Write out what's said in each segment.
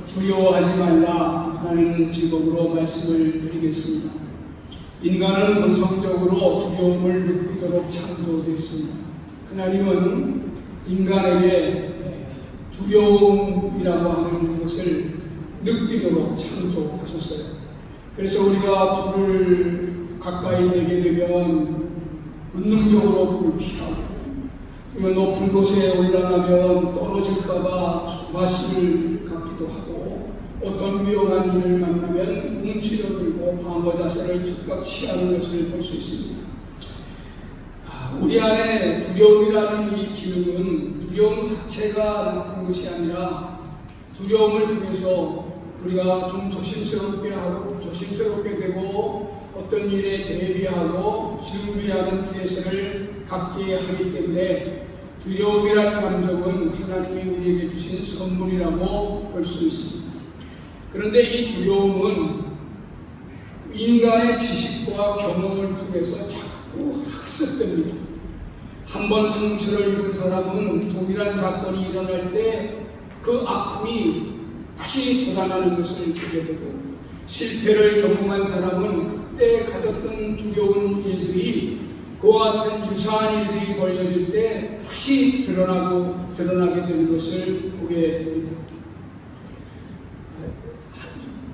두려워하지 말라라는 제목으로 말씀을 드리겠습니다. 인간은 본성적으로 두려움을 느끼도록 창조됐습니다. 하나님은 인간에게 두려움이라고 하는 것을 느끼도록 창조하셨어요. 그래서 우리가 불을 가까이 되게 되면 본능적으로 불을 피하고, 우리가 높은 곳에 올라가면 떨어질까봐 조바심을 갖기도 하고, 어떤 위험한 일을 만나면 움츠러들고 방어 자세를 즉각 취하는 것을 볼 수 있습니다. 우리 안에 두려움이라는 이 기능은 두려움 자체가 나쁜 것이 아니라, 두려움을 통해서 우리가 좀 조심스럽게 되고 어떤 일에 대비하고 준비하는 태세를 갖게 하기 때문에 두려움이라는 감정은 하나님이 우리에게 주신 선물이라고 볼 수 있습니다. 그런데 이 두려움은 인간의 지식과 경험을 통해서 자꾸 학습됩니다. 한번 상처를 입은 사람은 동일한 사건이 일어날 때 그 아픔이 다시 돋아나는 것을 느끼게 되고, 실패를 경험한 사람은 그때 가졌던 두려운 일들이, 그와 같은 유사한 일들이 벌어질 때 다시 드러나게 되는 것을 보게 됩니다.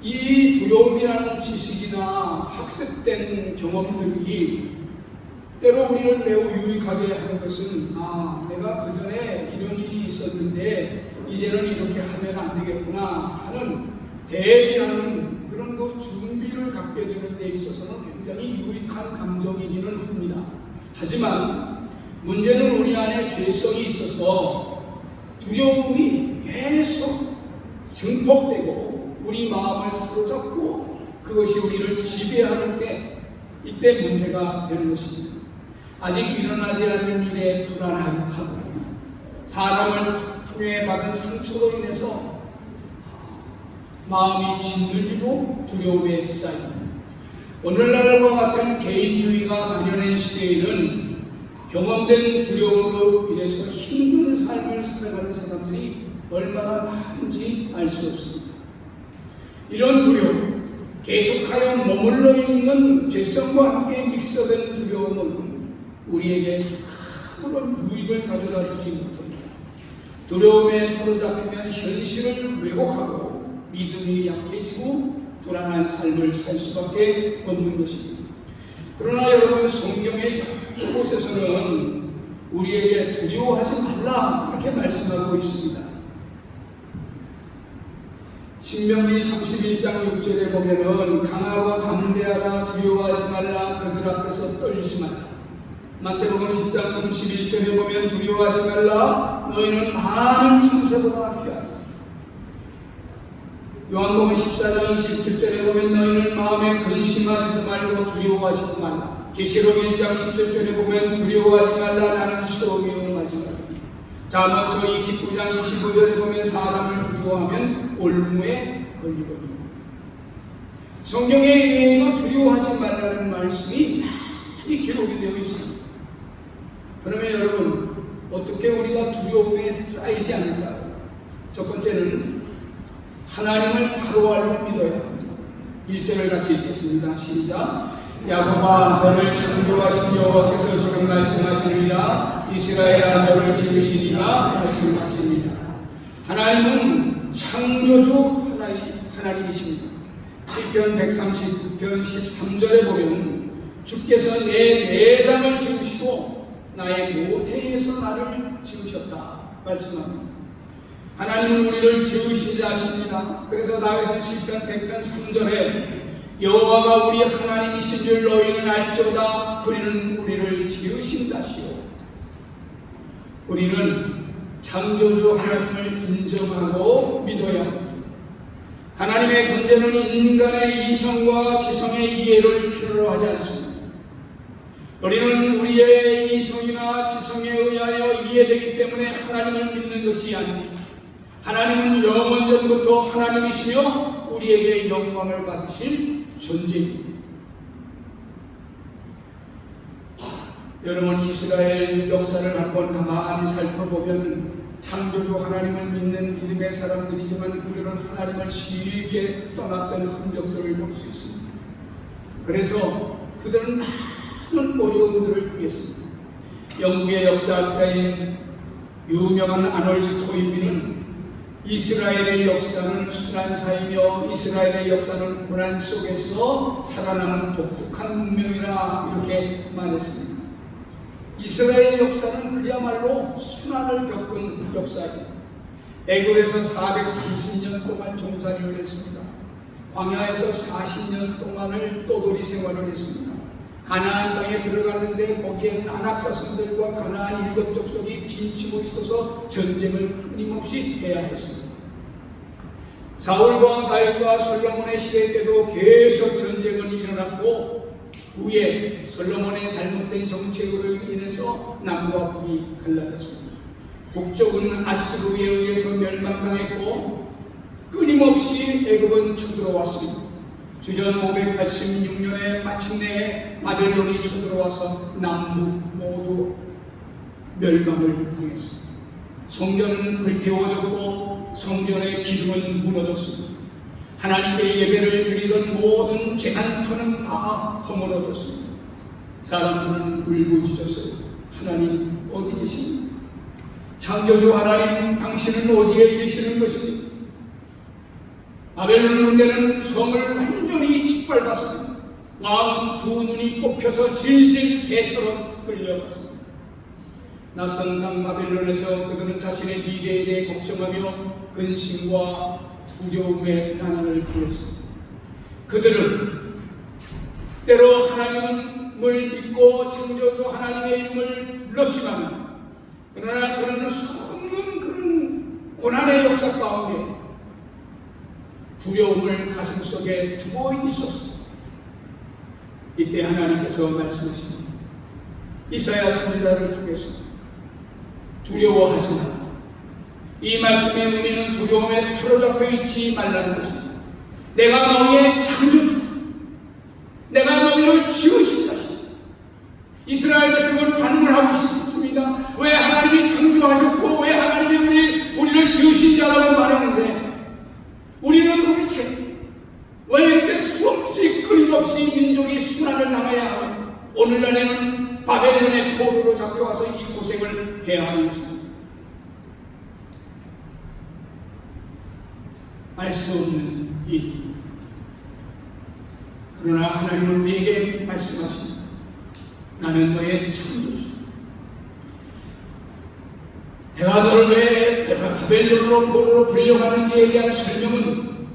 이 두려움이라는 지식이나 학습된 경험들이 때로 우리를 매우 유익하게 하는 것은, 내가 그 전에 이런 일이 있었는데 이제는 이렇게 하면 안 되겠구나 하는 대비하는 그런 준비를 갖게 되는 데 있어서는 굉장히 유익한 감정이기는 합니다. 하지만 문제는 우리 안에 죄성이 있어서 두려움이 계속 증폭되고 우리 마음을 사로잡고 그것이 우리를 지배하는 때, 이때 문제가 되는 것입니다. 아직 일어나지 않는 일에 불안하고, 사람을 통해 받은 상처로 인해서 마음이 짓눌리고 두려움에 쌓입니다. 오늘날과 같은 개인주의가 만연한 시대에는 경험된 두려움으로 인해서 힘든 삶을 살아가는 사람들이 얼마나 많은지 알 수 없습니다. 이런 두려움, 계속하여 머물러 있는 죄성과 함께 믹서된 두려움은 우리에게 아무런 유익을 가져다 주지 못합니다. 두려움에 사로잡히면 현실을 왜곡하고 믿음이 약해지고 불안한 삶을 살 수밖에 없는 것입니다. 그러나 여러분, 성경의 여러 곳에서는 우리에게 두려워하지 말라 이렇게 말씀하고 있습니다. 신명기 31장 6절에 보면은 강하고 담대하라, 두려워하지 말라, 그들 앞에서 떨지 말라. 마태복음 10장 31절에 보면 두려워하지 말라, 너희는 많은 참새보다 귀하다. 요한복음 14장 27절에 보면 너희는 마음에 근심하지도 말고 두려워하지도 말라. 계시록 1장 17절에 보면 두려워하지 말라, 나는 시험에 응하지 말라. 잠언서 29장 25절에 보면 사람을 두려워하면 올무에 걸리거든요. 성경에 의해도 두려워하지 말라는 말씀이 많이 기록이 되어 있습니다. 그러면 여러분, 어떻게 우리가 두려움에 쌓이지 않을까요? 첫 번째는 하나님을 바로알고 믿어야 합니다. 1절을 같이 읽겠습니다. 시작. 야곱아, 너를 창조하신 여호와께서 지금 말씀하시느니라. 이스라엘아, 너를 지으시니라 말씀하시느니라. 하나님은 창조주 하나님이십니다. 시편 139편 13절에 보면 주께서 내 내장을 지으시고 나의 모태에서 나를 지으셨다 말씀합니다. 하나님은 우리를 지으신 자십니다. 그래서 다윗은 시편 100편 3절에 여호와가 우리 하나님이신 줄 너희는 알지어다. 그리는 우리를 지으신 자시오. 우리는 창조주 하나님을 인정하고 믿어야 합니다. 하나님의 존재는 인간의 이성과 지성의 이해를 필요로 하지 않습니다. 우리는 우리의 이성이나 지성에 의하여 이해되기 때문에 하나님을 믿는 것이 아닙니다. 하나님은 영원전부터 하나님이시며 우리에게 영광을 받으실 존재입니다. 여러분, 이스라엘 역사를 한번 가만히 살펴보면 창조주 하나님을 믿는 믿음의 사람들이지만 그들은 하나님을 쉽게 떠났던 흔적들을 볼 수 있습니다. 그래서 그들은 많은 어려움들을 당했습니다. 영국의 역사학자인 유명한 아놀드 토인비는 이스라엘의 역사는 순환사이며 이스라엘의 역사는 고난 속에서 살아남은 독특한 문명이라 이렇게 말했습니다. 이스라엘 역사는 그야말로 순환을 겪은 역사입니다. 애굽에서 430년 동안 종살이를 했습니다. 광야에서 40년 동안을 떠돌이 생활을 했습니다. 가나안 땅에 들어갔는데 거기에는 아낙 자손들과 가나안 일곱 족속이 진치고 있어서 전쟁을 끊임없이 해야 했습니다. 사울과 다윗과 솔로몬의 시대 때도 계속 전쟁은 일어났고 후에 솔로몬의 잘못된 정책으로 인해서 남과 북이 갈라졌습니다. 북쪽은 아수르에 의해서 멸망당했고 끊임없이 애굽은 쳐들어왔습니다. 주전 586년에 마침내 바벨론이 쳐들어와서 남북 모두 멸망을 당했습니다. 성전은 불태워졌고 성전의 기둥은 무너졌습니다. 하나님께 예배를 드리던 모든 제단터는 다 허물어졌습니다. 사람들은 울부짖었어요. 하나님 어디 계십니까? 창조주 하나님, 당신은 어디에 계시는 것입니까? 바벨론 군대는 성을 완전히 짓밟았습니다. 왕은 두 눈이 뽑혀서 질질 개처럼 끌려갔습니다. 낯선 땅 바벨론에서 그들은 자신의 미래에 대해 걱정하며 근심과 두려움의 난을 보였습니다. 그들은 때로 하나님을 믿고 창조주 하나님의 이름을 불렀지만 그러나 그는 수없는 그런 고난의 역사 가운데 두려움을 가슴속에 두고 있었습니다. 이때 하나님께서 말씀하십니다. 이사야 선지자를 통해서 두려워하지 말라. 이 말씀의 의미는 두려움에 사로잡혀 있지 말라는 것입니다. 내가 너희의 창조주다. 내가 너희를 지으신 것이다. 이스라엘 백성은 반문하고 싶습니다. 왜 하나님이 창조하셨고 왜 하나님이 우리를 지으신 자라고 말하는데 우리는 도대체 왜 이렇게 수없이 끊임없이 민족이 순환을 당해야 하며 오늘날에는 바벨론의 포로로 잡혀와서 이 고생을 해야 하는 것입니다. 알 수 없는 일입니다. 그러나 하나님은 우리에게 말씀하십니다. 나는 너의 창조주다. 내가 너를 왜 바벨론으로 포로로 불려가는지에 대한 설명은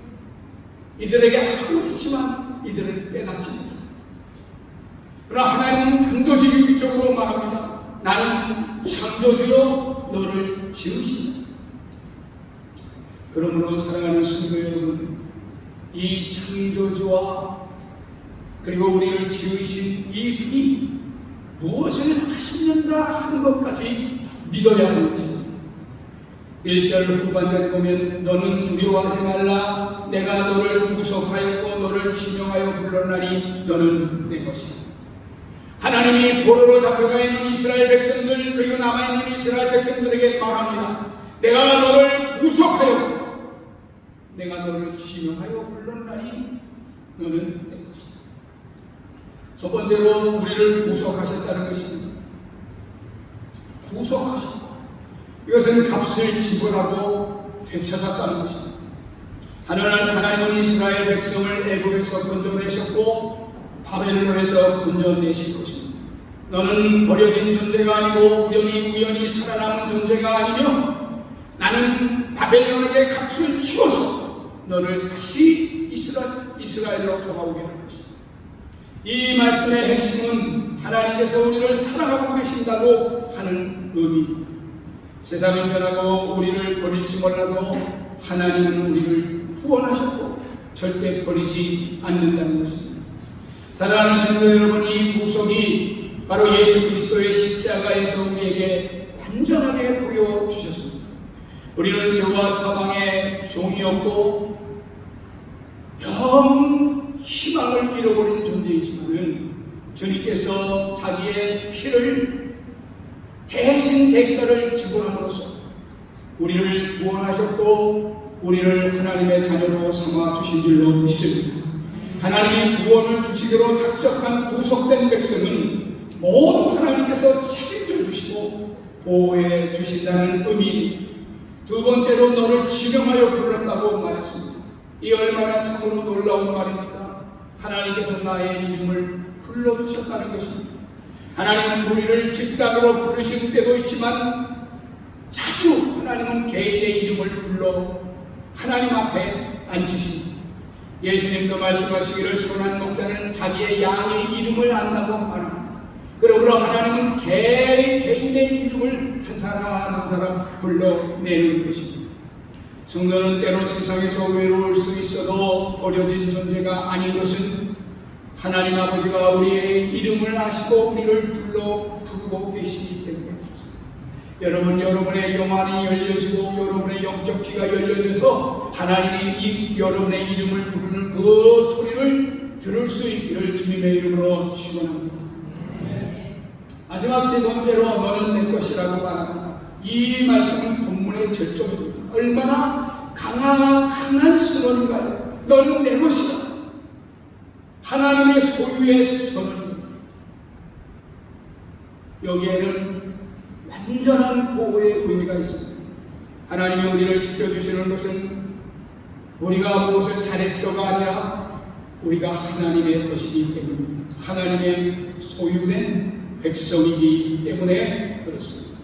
이들에게 하고 있지만 이들을 빼앗지 못합니다. 그러나 하나님은 단도직입적으로 말합니다. 나는 창조주요 너를 지으신 자. 그러므로 사랑하는 성도 여러분, 이 창조주와 그리고 우리를 지으신 이 분이 무엇을 하시는가 하는 것까지 믿어야 하는 것입니다. 1절 후반절에 보면 너는 두려워하지 말라. 내가 너를 구속하였고 너를 지명하여 불렀나니 너는 내 것이다. 하나님이 포로로 잡혀가 있는 이스라엘 백성들 그리고 남아있는 이스라엘 백성들에게 말합니다. 내가 너를 구속하였고 내가 너를 지명하여 불렀나니 너는 내 것이다. 첫 번째로 우리를 구속하셨다는 것입니다. 구속하셨고 이것은 값을 지불하고 되찾았다는 것입니다. 하나님은 이스라엘 백성을 애굽에서 건져내셨고 바벨론에서 건져내실 것입니다. 너는 버려진 존재가 아니고 우연히 살아남은 존재가 아니며 나는 바벨론에게 값을 치워서 너를 다시 이스라엘로 돌아오게 할 것이다. 이 말씀의 핵심은 하나님께서 우리를 사랑하고 계신다고 하는 의미입니다. 세상은 변하고 우리를 버릴지 몰라도 하나님은 우리를 구원하셨고 절대 버리지 않는다는 것입니다. 사랑하는 성도 여러분, 이 구속이 바로 예수 그리스도의 십자가에서 우리에게 완전하게 보여주셨습니다. 우리는 죄와 사망의 종이었고 영 희망을 잃어버린 존재이지만 주님께서 자기의 피를 대신 대가를 지불함으로써 우리를 구원하셨고 우리를 하나님의 자녀로 삼아 주신 줄로 믿습니다. 하나님이 구원을 주시기로 작정한 구속된 백성은 모두 하나님께서 책임져 주시고 보호해 주신다는 의미입니다. 두 번째로 너를 지명하여 불렀다고 말했습니다. 이 얼마나 참으로 놀라운 말입니까? 하나님께서 나의 이름을 불러주셨다는 것입니다. 하나님은 우리를 직장으로 부르실 때도 있지만 자주 하나님은 개인의 이름을 불러 하나님 앞에 앉히십니다. 예수님도 말씀하시기를 선한 목자는 자기의 양의 이름을 안다고 말합니다. 그러므로 하나님은 개인의 이름을 한 사람 한 사람 불러내는 것입니다. 성도는 때로 세상에서 외로울 수 있어도 버려진 존재가 아닌 것은 하나님 아버지가 우리의 이름을 아시고 우리를 부르고 계시기 때문에 그렇습니다. 여러분의 영안이 열려지고 여러분의 영적 귀가 열려져서 하나님이 여러분의 이름을 부르는 그 소리를 들을 수 있기를 주님의 이름으로 축원합니다. 마지막 세 번째로 너는 내 것이라고 말합니다. 이 말씀은 본문의 절정입니다. 얼마나 강한 선언인가요? 너는 내 것이다. 하나님의 소유의 선언입니다. 여기에는 완전한 보호의 의미가 있습니다. 하나님이 우리를 지켜주시는 것은 우리가 무엇을 잘했어가 아니라 우리가 하나님의 것이기 때문입니다. 하나님의 소유된 백성이기 때문에 그렇습니다.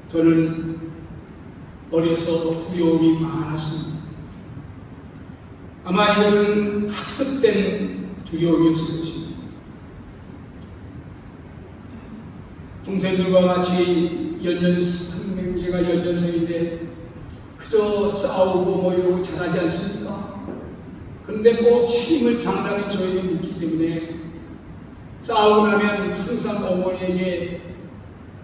저는 어려서 두려움이 많았습니다. 아마 이것은 학습된 두려움이었을 것입니다. 동생들과 같이 상명제가 연년생인데 그저 싸우고 뭐 이러고 잘하지 않습니까? 그런데 꼭 책임을 장담히 저에게 묻기 때문에 싸우고 나면 항상 어머니에게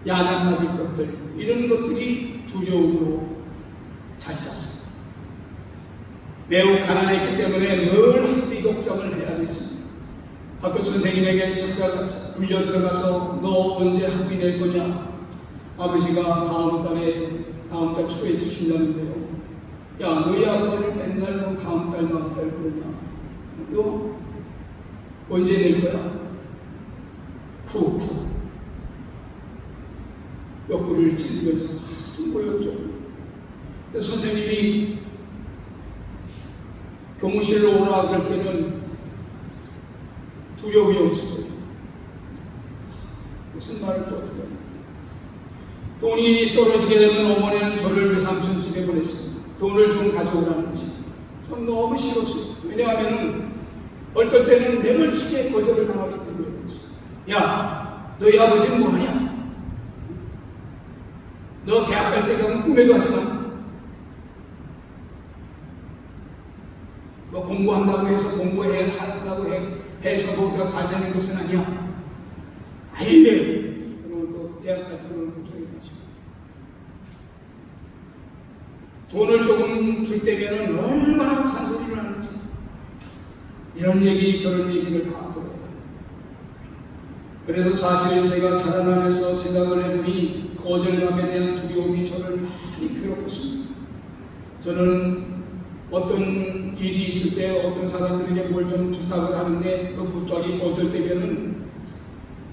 야단 맞을 것들, 이런 것들이 두려움으로 자리 잡습니다. 매우 가난했기 때문에 늘 학비 걱정을 해야 됐습니다. 학교 선생님에게 잠깐 불려 들어가서 너 언제 학비 낼 거냐? 아버지가 다음 달 초에 주신다는데요. 야, 너희 아버지를 맨날 너 다음 달 그러냐? 너 언제 낼 거야? 옆구리를 찔리면서 좀 보였죠. 선생님이 교무실로 오라 그럴 때는 두려움이 없어요. 무슨 말을 또 어떻게 합니까? 돈이 떨어지게 되면 어머니는 저를 외삼촌 집에 보냈습니다. 돈을 좀 가져오라는 것입니다. 전 너무 싫었어요. 왜냐하면 어떨 때는 매몰차게 거절을 당하기 때문에 그렇습니다. 야, 너희 아버지는 뭐하냐? 너 대학 갈 생각은 꿈에도 하지 마. 너 공부한다고 해서 해서 뭐가 잘 되는 것은 아니야. 아예 그러면 또 대학 갈 생각은 못하게 되죠. 돈을 조금 줄 때면은 얼마나 잔소리를 하는지 이런 얘기 저런 얘기를 다 들어요. 그래서 사실 제가 자라나면서 생각을 해보니 거절감에 대한 두려움이 저를 많이 괴롭혔습니다. 저는 어떤 일이 있을 때 어떤 사람들에게 뭘 좀 부탁을 하는데 그 부탁이 거절되면은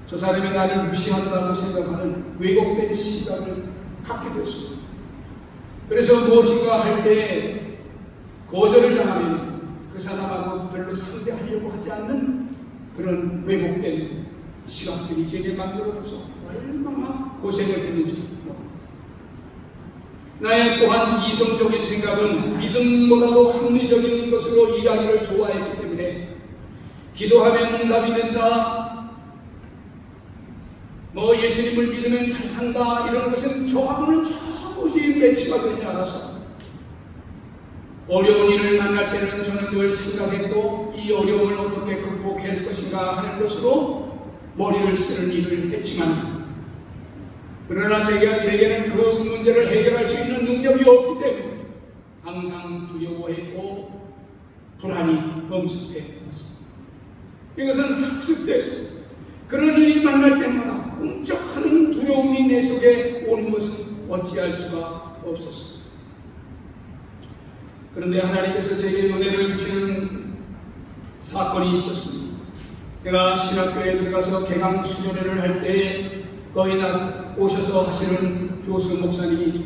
저 사람이 나를 무시한다고 생각하는 왜곡된 시각을 갖게 됐습니다. 그래서 무엇인가 할 때 거절을 당하면 그 사람하고 별로 상대하려고 하지 않는 그런 왜곡된 시각들이 제게 만들어져서 얼마나 고생을 했는지. 나의 또한 이성적인 생각은 믿음보다도 합리적인 것으로 일하기를 좋아했기 때문에 기도하면 응답이 된다, 뭐 예수님을 믿으면 잘 산다, 이런 것은 저하고는 도무지 매치가 되지 않아서 어려운 일을 만날 때는 저는 늘 생각했고 이 어려움을 어떻게 극복할 것인가 하는 것으로 머리를 쓰는 일을 했지만, 그러나 제게는 그 문제를 해결할 수 있는 능력이 없기 때문에 항상 두려워했고 불안이 엄습해왔습니다. 이것은 학습됐습니다. 그런 일이 만날 때마다 움쩍하는 두려움이 내 속에 오는 것은 어찌할 수가 없었습니다. 그런데 하나님께서 제게 은혜를 주시는 사건이 있었습니다. 제가 신학교에 들어가서 개강 수련회를 할 때에 거의 오셔서 하시는 교수 목사님이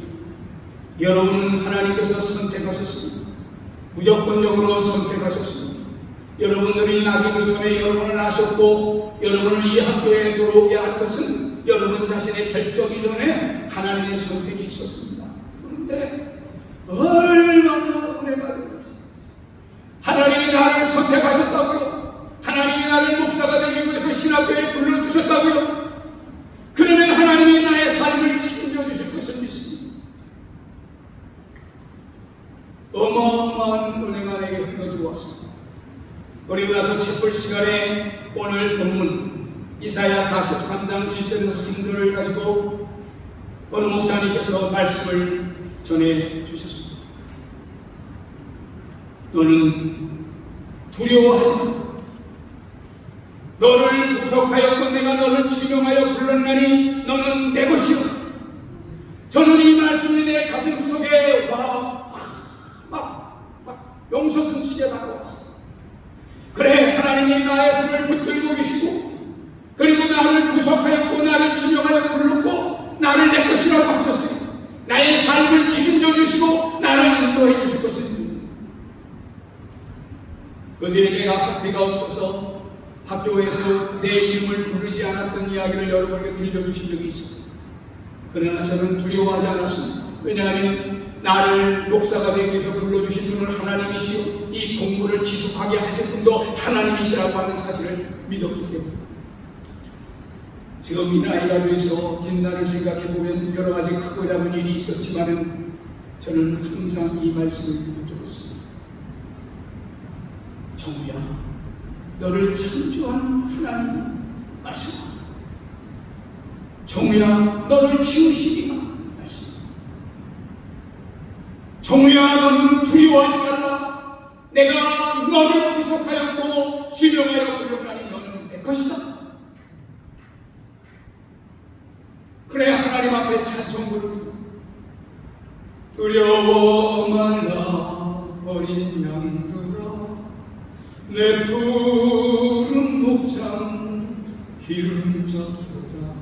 여러분은 하나님께서 선택하셨습니다. 무조건적으로 선택하셨습니다. 여러분들이 나기도 전에 여러분을 아셨고 여러분을 이 학교에 들어오게 한 것은 여러분 자신의 결정이 전에 하나님의 선택이 있었습니다. 그런데 얼마나 은혜가 되는지 하나님이 나를 선택하셨다고요. 하나님이 나를 목사가 되기 위해서 신학교에 불러주셨다고요. 그러면 하나님이 나의 삶을 책임져 주실 것을 믿습니다. 어마어마한 은혜가 내게 흘러들어왔습니다. 그리고 나서 책볼 시간에 오늘 본문 이사야 43장 1절에서 3절을 가지고 어느 목사님께서 말씀을 전해 주셨습니다. 너는 두려워하지 마. 너를 구속하였고 내가 너를 지명하여 불렀나니 너는 내 것이요. 저는 이 말씀이 내 가슴 속에 막 용솟음치게 다가왔습니다. 그래, 하나님이 나의 손을 붙들고 계시고 그리고 나를 구속하였고 나를 지명하여 불렀고 나를 내 것이라고 하셨어요. 나의 삶을 책임져 주시고 나를 인도해 주실 것을 믿습니다. 그 뒤에 제가 학비가 없어서 학교에서 내 이름을 부르지 않았던 이야기를 여러분에게 들려주신 적이 있습니다. 그러나 저는 두려워하지 않았습니다. 왜냐하면 나를 목사가 되기 위해서 불러주신 분은 하나님이시요 이 공부를 지속하게 하실 분도 하나님이시라고 하는 사실을 믿었기 때문입니다. 지금 이 나이가 돼서 뒷날을 생각해보면 여러 가지 크고 작은 일이 있었지만 저는 항상 이 말씀을 붙들었습니다. 정우야, 너를 창조한 하나님이 말씀합니다. 정우야, 너를 지으시리라 말씀합니다. 정우야, 너는 두려워하지 말라. 내가 너를 구속하였고 지명하여 불렀나니 너는 내 것이다. 그래, 하나님 앞에 찬송 부릅니다. 두려워 말라 어린 양들아, 내 푸른 목장 기름졌도다.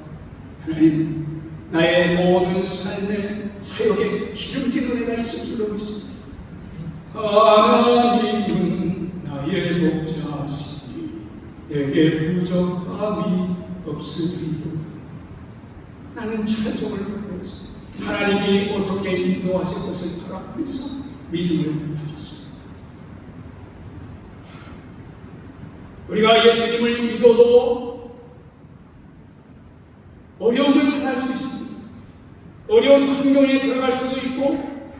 하나님, 나의 모든 삶의 사역에 기름진 은혜가 있을 줄로 믿습니다. 하나님은 나의 목자시니 내게 부족함이 없으리로다. 나는 찬송을 부르면서 하나님이 어떻게 인도하실 것을 바라보면서 믿음을 가졌습니다. 우리가 예수님을 믿어도 어려움을 당할 수 있습니다. 어려운 환경에 들어갈 수도 있고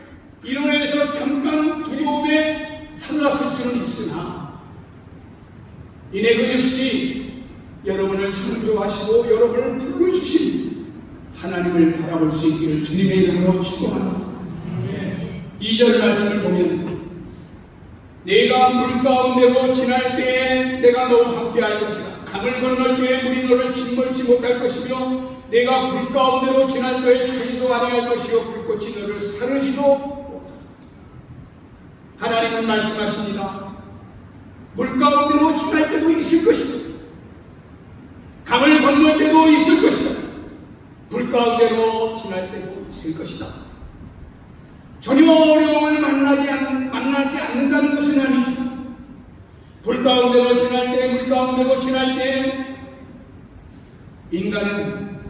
이로 인해서 잠깐 두려움에 사로잡힐 수는 있으나 이내 그 즉시 여러분을 창조하시고 여러분을 불러주신 하나님을 바라볼 수 있기를 주님의 이름으로 축원합니다. 2절 말씀을 보면 내가 물 가운데로 지날 때에 내가 너와 함께 할 것이라. 강을 건널 때에 물이 너를 짓물지 못할 것이며 내가 불 가운데로 지날 때에 차지도 아니할 것이요 불꽃이 너를 사르지도 못하리라. 하나님은 말씀하십니다. 물 가운데로 지날 때도 있을 것이다. 강을 건널 때도 있을 것이다. 불 가운데로 지날 때도 있을 것이다. 전혀 어려움을 만나지 않는다는 것은 아니죠. 불 가운데로 지날 때, 물 가운데로 지날 때 인간은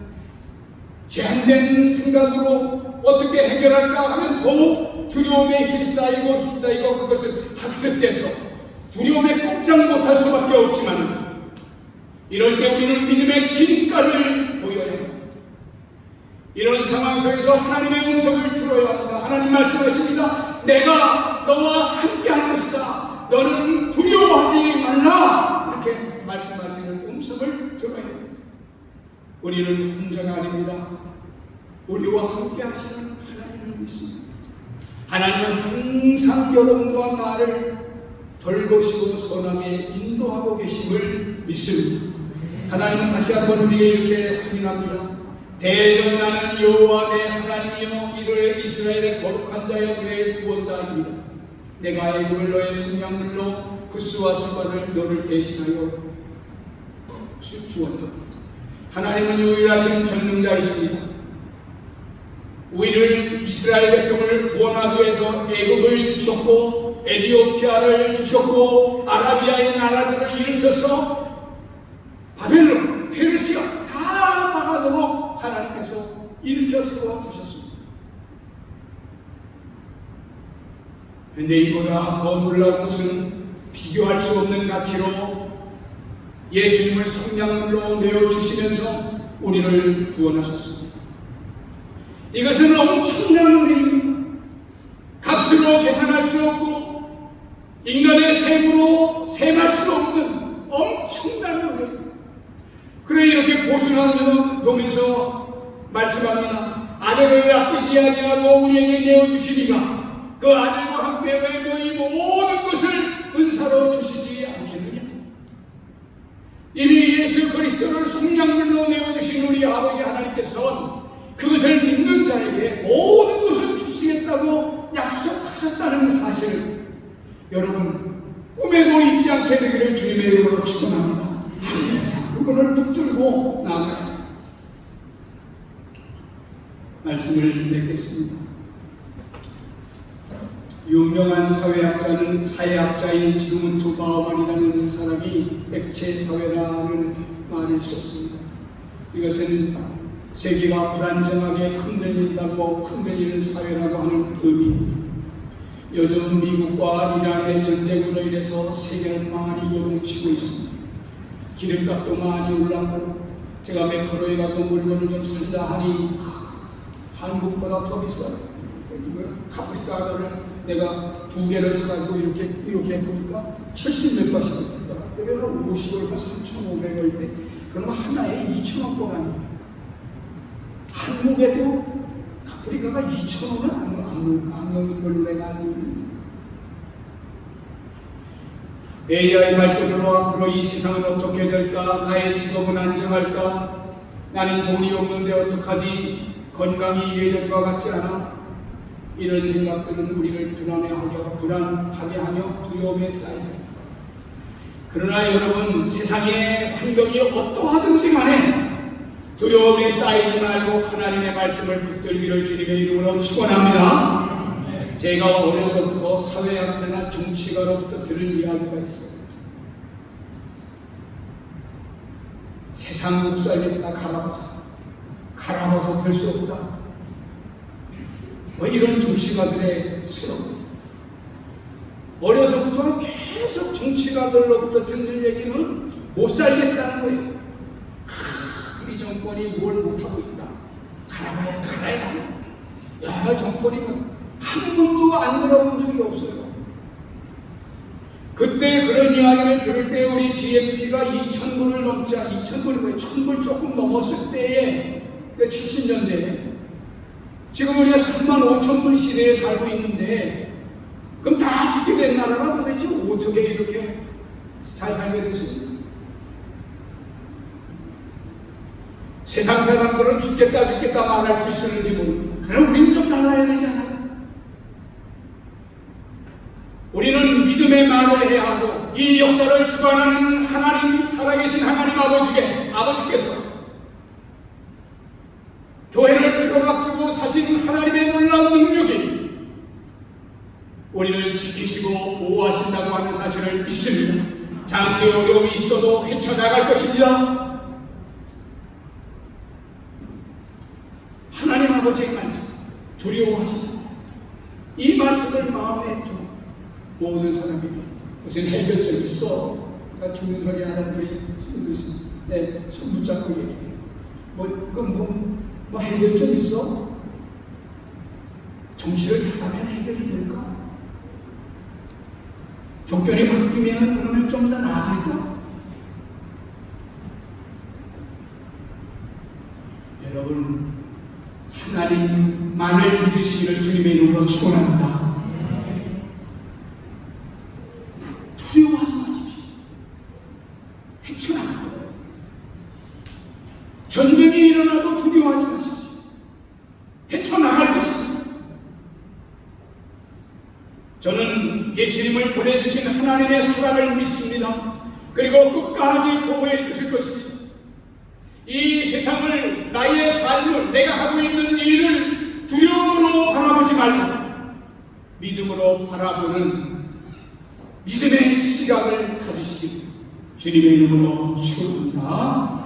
제한된 생각으로 어떻게 해결할까 하면 더욱 두려움에 휩싸이고 그것을 학습돼서 두려움에 꼼짝 못할 수밖에 없지만 이럴 때 우리는 믿음의 진가를 보여야 합니다. 이런 상황 속에서 하나님의 음성을 들어야 합니다. 하나님 말씀하십니다. 내가 너와 함께 할 것이다. 너는 두려워하지 말라. 이렇게 말씀하시는 음성을 들어야 합니다. 우리는 혼자가 아닙니다. 우리와 함께 하시는 하나님을 믿습니다. 하나님은 항상 여러분과 나를 돌보시고 선하게 인도하고 계심을 믿습니다. 하나님은 다시 한번 우리에게 이렇게 확인합니다. 대전하는 여호와 내 하나님이여 이를 이스라엘의 거룩한 자여 내 구원자입니다. 내가 애굽을 너의 성량물로 구스와 스바를 너를 대신하여 주었다. 하나님은 유일하신 전능자이십니다. 우리를 이스라엘 백성을 구원하기 위해서 애굽을 주셨고 에티오피아를 주셨고 아라비아의 나라들을 일으켜서 바벨론, 페르시아 다 막아도록 하나님께서 일으켜 세워주셨습니다. 그런데 이보다 더 놀라운 것은 비교할 수 없는 가치로 예수님을 성량물로 내어주시면서 우리를 구원하셨습니다. 이것은 엄청난 은혜입니다. 값으로 계산할 수 없고 인간의 세부로 셈할 수 없는 엄청난 은혜입니다. 그래 이렇게 보증하며 보면서 말씀합니다. 아들을 아끼지 아니하고 우리에게 내어주시니가 그 아들과 함께 왜 너희 모든 것을 은사로 주시지 않겠느냐. 이미 예수 그리스도를 성량물로 내어주신 우리 아버지 하나님께서 그것을 믿는 자에게 모든 것을 주시겠다고 약속하셨다는 사실을 여러분 꿈에도 잊지 않게 되기를 주님의 이름으로 축원합니다. 항상 그거를 붙들고 나아가요. 말씀을 맺겠습니다. 유명한 사회학자인 지그문트 바우만이라는 사람이 액체 사회라는 말을 썼습니다. 이것은 세계가 불안정하게 흔들리는 사회라고 하는 의미입니다. 요즘 미국과 이란의 전쟁으로 인해서 세계는 많이 요동치고 있습니다. 기름값도 많이 올랐고 제가 메크로에 가서 물건을 좀 산다 하니 한국보다 더 비싸요. 카프리카를 내가 2개를 사가지고 이렇게 보니까 70몇 바씩 있더라. 여기는 50얼마 3,500원인데 그러면 하나에 2,000원권 아니에요. 한국에도 카프리카가 2,000원은 안 넘는 걸로 내가 알고 있는데 AI 발전으로 앞으로 이 세상은 어떻게 될까? 나의 직업은 안정할까? 나는 돈이 없는데 어떡하지? 건강이 예전과 같지 않아? 이런 생각들은 우리를 불안하게 하며 두려움에 쌓입니다. 그러나 여러분 세상의 환경이 어떠하든지 간에 두려움에 쌓이지 말고 하나님의 말씀을 붙들기를 주님의 이름으로 축원합니다. 제가 어려서부터 사회학자나 정치가로부터 들은 이야기가 있어요. 세상 못 살겠다 갈아보자. 갈아봐도 별 수 없다. 뭐 이런 정치가들의 수록입니다. 어려서부터 계속 정치가들로부터 듣는 얘기는 못 살겠다는 거예요. 우리 정권이 뭘 못하고 있다. 갈아야 한다. 야, 정권이 한 번도 안 들어본 적이 없어요. 그때 그런 이야기를 들을 때 우리 GNP가 2,000불을 넘자 2,000불이 1,000불 조금 넘었을 때에 70년대에 지금 우리가 35,000불 시대에 살고 있는데 그럼 다 죽게 된 나라가 도대체 어떻게 이렇게 잘 살게 됐습니까? 세상 사람들은 죽겠다 말할 수 있었는지 모릅니다. 그럼 우리는 좀 달라야 되잖아요. 우리는 믿음의 말을 해야 하고 이 역사를 주관하는 하나님, 살아계신 하나님 아버지께서 교회를 들어갑두고 사신 하나님의 놀라운 능력이 우리를 지키시고 보호하신다고 하는 사실을 믿습니다. 잠시 어려움이 있어도 헤쳐나갈 것입니다. 하나님 아버지의 말씀 두려워하시다. 이 말씀을 마음에 두고 모든 사람에게 무슨 해결책 있어? 내가 죽는 소리 하는 분이 지금 있습니다. 네, 손 붙잡고 얘기해요. 뭐 해결책 있어? 정치를 잘하면 해결이 될까? 정권이 바뀌면 그러면 좀 더 나아질까? 여러분 하나님만을 믿으시기를 주님의 이름으로 축원합니다. 두려워하지 마십시오. 헤쳐나갈 거예요. 전쟁이 일어나도 두려워하지 마십시오. 저는 예수님을 보내주신 하나님의 사랑을 믿습니다. 그리고 끝까지 보호해 주실 것입니다. 이 세상을, 나의 삶을, 내가 하고 있는 일을 두려움으로 바라보지 말고 믿음으로 바라보는 믿음의 시각을 가지시기 주님의 이름으로 축원합니다.